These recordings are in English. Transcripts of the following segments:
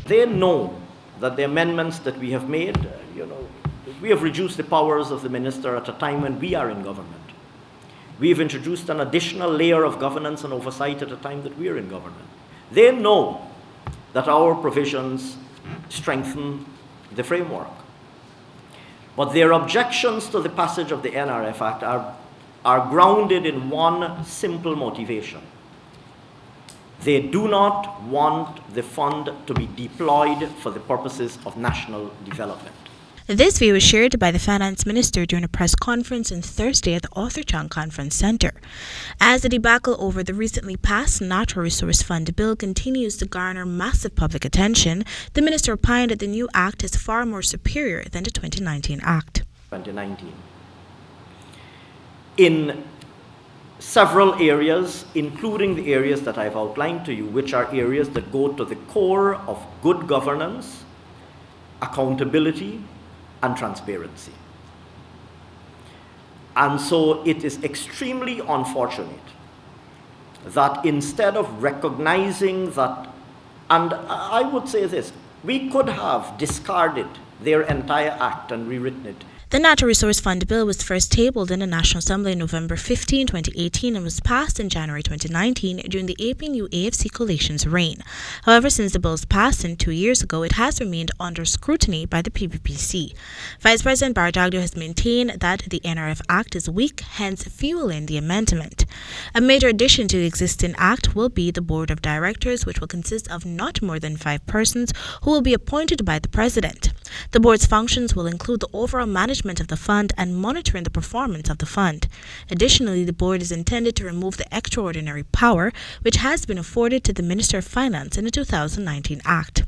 They know that the amendments that we have made, we have reduced the powers of the minister at a time when we are in government. We've introduced an additional layer of governance and oversight at a time that we are in government. They know that our provisions strengthen the framework. But their objections to the passage of the NRF Act are grounded in one simple motivation. They do not want the fund to be deployed for the purposes of national development. This view was shared by the Finance Minister during a press conference on Thursday at the Arthur Chang Conference Centre. As the debacle over the recently passed Natural Resource Fund bill continues to garner massive public attention, the minister opined that the new act is far more superior than the 2019 Act. 2019. In several areas, including the areas that I've outlined to you, which are areas that go to the core of good governance, accountability, and transparency. And so it is extremely unfortunate that instead of recognizing that, and I would say this, we could have discarded their entire act and rewritten it. The Natural Resource Fund bill was first tabled in the National Assembly on November 15, 2018 and was passed in January 2019 during the APNU AFC coalition's reign. However, since the bill's passing 2 years ago, it has remained under scrutiny by the PPPC. Vice President Barjagdo has maintained that the NRF Act is weak, hence fueling the amendment. A major addition to the existing Act will be the Board of Directors, which will consist of not more than 5 persons who will be appointed by the President. The board's functions will include the overall management of the fund and monitoring the performance of the fund. Additionally, the board is intended to remove the extraordinary power which has been afforded to the Minister of Finance in the 2019 Act.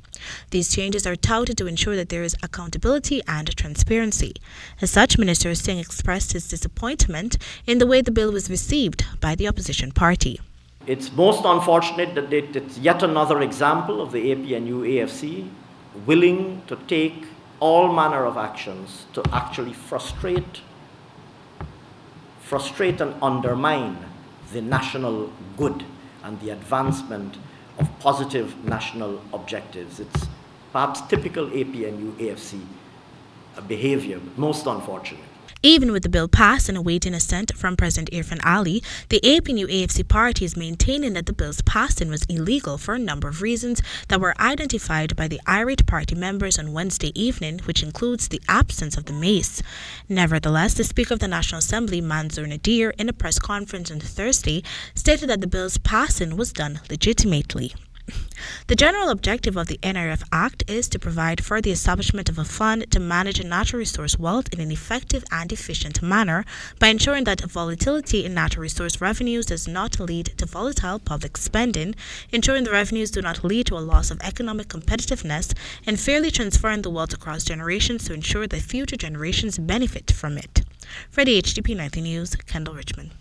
These changes are touted to ensure that there is accountability and transparency. As such, Minister Singh expressed his disappointment in the way the bill was received by the opposition party. It's most unfortunate that it's yet another example of the APNU AFC willing to take all manner of actions to actually frustrate and undermine the national good and the advancement of positive national objectives. It's perhaps typical APNU AFC behavior, but most unfortunate. Even with the bill passed and awaiting assent from President Irfan Ali, the APNU AFC party is maintaining that the bill's passing was illegal for a number of reasons that were identified by the irate party members on Wednesday evening, which includes the absence of the mace. Nevertheless, the Speaker of the National Assembly, Manzoor Nadir, in a press conference on Thursday, stated that the bill's passing was done legitimately. The general objective of the NRF Act is to provide for the establishment of a fund to manage natural resource wealth in an effective and efficient manner by ensuring that volatility in natural resource revenues does not lead to volatile public spending, ensuring the revenues do not lead to a loss of economic competitiveness, and fairly transferring the wealth across generations to ensure that future generations benefit from it. For the HDP 90 News, Kendell Richmond.